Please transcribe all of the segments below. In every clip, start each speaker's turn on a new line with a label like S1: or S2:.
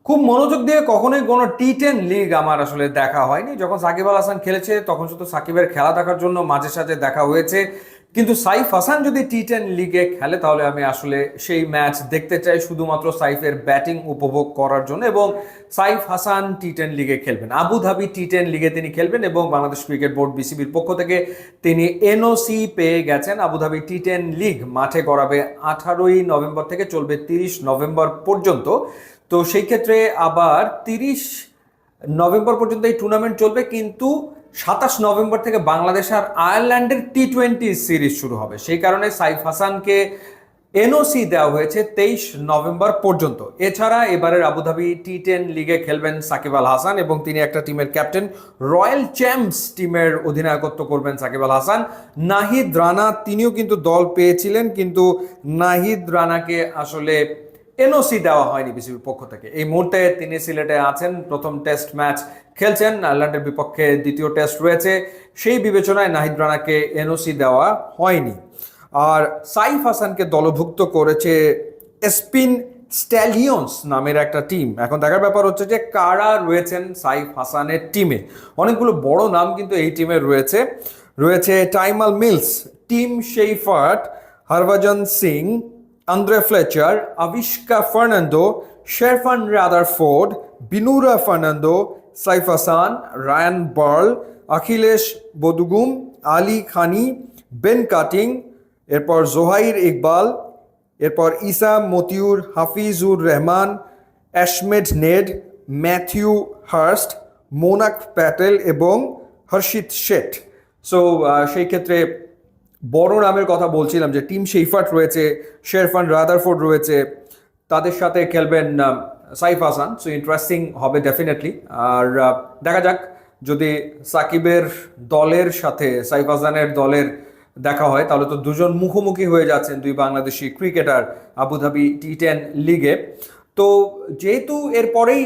S1: খুব মনোযোগ দিয়ে কখনোই কোনো টি10 লিগ আমার আসলে দেখা হয়নি। যখন সাকিব আল হাসান খেলেছে তখন শুধু সাকিবের খেলা দেখার জন্য মাঝে সাঝে দেখা হয়েছে, কিন্তু সাইফ হাসান যদি টি10 লিগে খেলে তাহলে আমি আসলে সেই ম্যাচ দেখতে চাই শুধুমাত্র সাইফের ব্যাটিং উপভোগ করার জন্য। এবং সাইফ হাসান টি10 লিগে খেলবেন, আবুধাবি টি10 লিগে তিনি খেলবেন এবং বাংলাদেশ ক্রিকেট বোর্ড বিসিবির পক্ষ থেকে তিনি এনওসি পেয়ে গেছেন। আবুধাবি টি10 লিগ মাঠে গড়াবে 18ই নভেম্বর থেকে, চলবে 30 নভেম্বর পর্যন্ত। তো সেই ক্ষেত্রে আবার 30 নভেম্বর পর্যন্ত এই টুর্নামেন্ট চলবে, কিন্তু 27 নভেম্বর থেকে বাংলাদেশ আর আয়ারল্যান্ডের টি20 সিরিজ শুরু হবে। সেই কারণে সাইফ হাসানকে এনওসি দেওয়া হয়েছে 23 নভেম্বর পর্যন্ত। এছাড়া এবারের আবুধাবি টি10 লিগে খেলবেন সাকিব আল হাসান এবং তিনি একটা টিমের ক্যাপ্টেন। রয়্যাল চ্যাম্পস টিমের অধিনায়কত্ব করবেন সাকিব আল হাসান। নাহিদ রানা তিনিও কিন্তু দল পেয়েছিলেন, কিন্তু নাহিদ রানাকে আসলে এনওসি দেওয়া হয়নি বিসিবির পক্ষ থেকে। এই মুহূর্তে তিনি সিলেটে আছেন, প্রথম টেস্ট ম্যাচ খেলছেন, আয়ারল্যান্ডের বিপক্ষে দ্বিতীয় টেস্ট রয়েছে। সেই বিবেচনায় নাহিদ রানাকে এনওসি দেওয়া হয়নি। আর সাইফ হাসানকে দলভুক্ত করেছে স্পিন স্ট্যালিয়ন্স নামের একটা টিম। এখন দেখার ব্যাপার হচ্ছে যে কারা রয়েছেন সাইফ হাসানের টিমে। অনেকগুলো বড় নাম কিন্তু এই টিমে রয়েছে। রয়েছে Tymal Mills, Tim Seifert, Harbhajan Singh, Andre Fletcher, Avishka Fernando, Sherfane Rutherford, Binura Fernando, Saif Hasan, Ryan Burl, Akhilesh Bodugum, Ali Khan, Ben Cutting, এরপর জোহাইর ইকবাল, এরপর Isa Motiur, Hafizur Rahman, Ashmead Nedd, Matthew Hurst, Monank Patel এবং হর্ষিত শেঠ। সো সেই ক্ষেত্রে বড় নামের কথা বলছিলাম যে টিম শেইফার্ট রয়েছে, শেরফান রাদারফোর্ড রয়েছে, তাদের সাথে খেলবেন সাইফ হাসান। সো ইন্টারেস্টিং হবে ডেফিনেটলি। আর দেখা যাক, যদি সাকিবের দলের সাথে সাইফ হাসানের দলের দেখা হয় তাহলে তো দুজন মুখোমুখি হয়ে যাচ্ছেন, দুই বাংলাদেশি ক্রিকেটার আবুধাবি টি10 লিগে। তো যেহেতু এরপরেই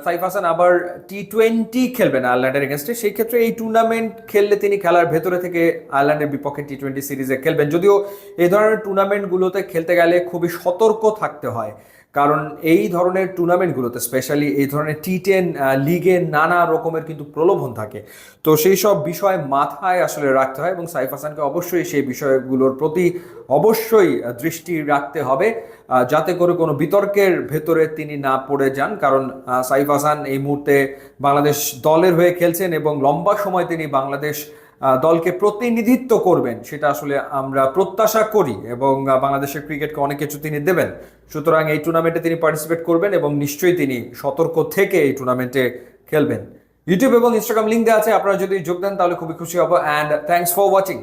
S1: সাইফ হাসান আবার টি20 খেলবেন আয়ারল্যান্ডের এগেনস্টে, সেই ক্ষেত্রে এই টুর্নামেন্ট খেললে তিনি খেলার ভেতরে থেকে আয়ারল্যান্ডের বিপক্ষে টি20 সিরিজে খেলবেন। যদিও এই ধরনের টুর্নামেন্টগুলোতে খেলতে গেলে খুবই সতর্ক থাকতে হয়, কারণ এই ধরনের টুর্নামেন্টগুলোতে স্পেশালি এই ধরনের টি10 লিগে নানা রকমের কিন্তু প্রলোভন থাকে। তো সেই সব বিষয় মাথায় আসলে রাখতে হয় এবং সাইফ হাসানকে অবশ্যই সেই বিষয়গুলোর প্রতি অবশ্যই দৃষ্টি রাখতে হবে, যাতে করে কোনো বিতর্কের ভেতরে তিনি না পড়ে যান। কারণ সাইফ হাসান এই মুহূর্তে বাংলাদেশ দলের হয়ে খেলছেন এবং লম্বা সময় তিনি বাংলাদেশ দলকে প্রতিনিধিত্ব করবেন, সেটা আসলে আমরা প্রত্যাশা করি এবং বাংলাদেশের ক্রিকেটকে অনেক কিছু তিনি দেবেন। সুতরাং এই টুর্নামেন্টে তিনি পার্টিসিপেট করবেন এবং নিশ্চয়ই তিনি সতর্ক থেকে এই টুর্নামেন্টে খেলবেন। ইউটিউব এবং ইনস্টাগ্রাম লিঙ্ক দেওয়া আছে, আপনারা যদি যোগ দেন তাহলে খুবই খুশি হব। And thanks for watching.